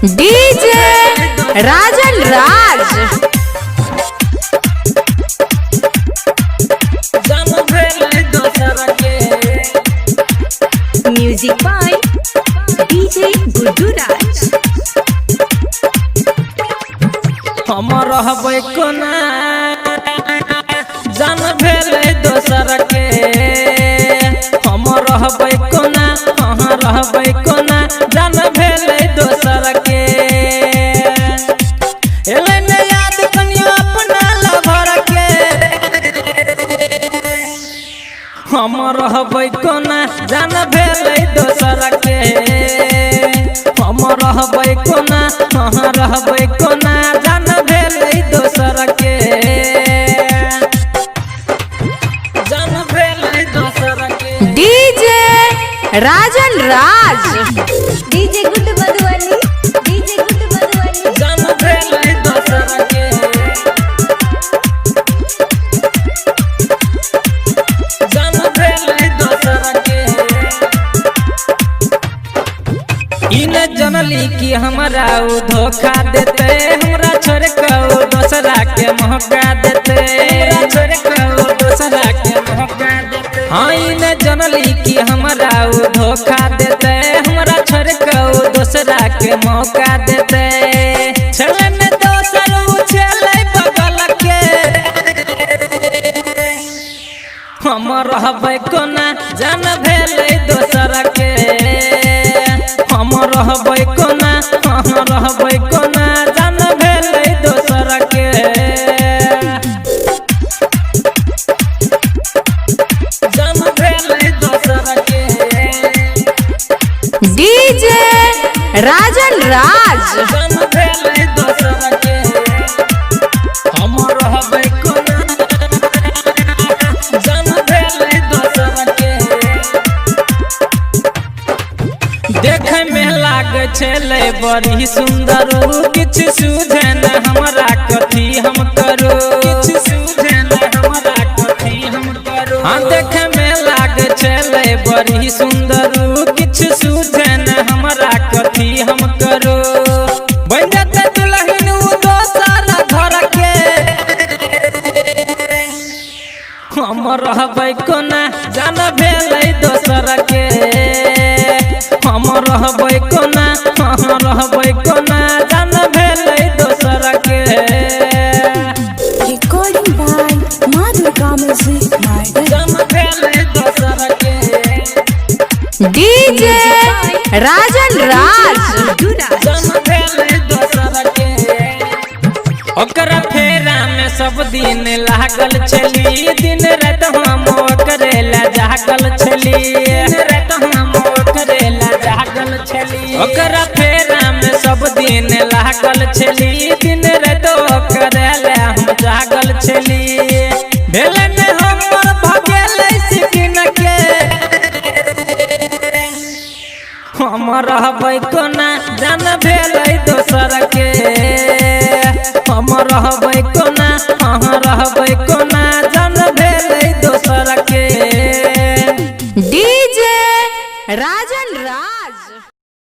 DJ Rajan Raj. Music by DJ Guddu Raj. हम रहबै कोना जान भेलै दोसर के, हम रहबै कोना, हाँ रहबै कोना जान भेलै दोसर के। एलै ने याद कनिया अपना लभर के, हम रहबै कोना जान भेलै दोसर के। हम रहबै कोना, हाँ रहबै कोना जान भेलै दोसर के। जान भेलै दोसर के। DJ Rajan Raj. DJ Guddu Madhubani, DJ Guddu Madhubani. जान भेलै दोसर के। जान भेलै दोसर के। ई न जनली कि हमरा उ धोखा देते, हमरा छोड़ के उ दोसरा के मौका देते, छोड़ के उ दोसरा के मौका देते। हाँ ई न जनली कि हमरा उ धोखा देते, हमरा छोड़ के उ दोसरा के मौका देते। छले में दोसर उ छले बगल के, हम रहबै कोना जान भेलै दोसर के। हम रहबै कोना, हाँ रहबै कोना जान भेलै दोसर के। जान भेलै दोसर के। डीजे राजन राज। जान भेलै दोसर के। हम रहबै कोना जान भेलै दोसर के। देखे में लागे छलै बड़ी सुंदर, किछ सूझे न हमरा कथी हम करू, किछ सूझे न हमरा कथी हम करू। हाँ देखे में लागे छलै बड़ी सुंदर, किछ सूझे न हमरा कथी हम करू। बन जते दुल्हन उ दोसर घर के, हम रहबै कोना जान भेलै दोसर के। हम रहबै कोना, हाँ रहबै कोना जान भेलै दोसर के। रिकॉर्डिंग बाय माँ दुर्गा म्यूजिक मार्डन। जान भेलै दोसर के। डीजे राजन राज। जान भेलै दोसर के। ओकरा फेरा में सब दिन लागल छली, दिन रात हम ओकरे ला जागल छली, दिन रात हम ओकरे ला जागल छली। ओकरा फेरा में सब दिन लागल छली, दिन रात ओकरे ला हम जागल छली। भेले में हमर भगेलै सिकिन के, हम रहबै कोना जान भेलै दोसर के। हम रहबै कोना, हाँ रहबै कोना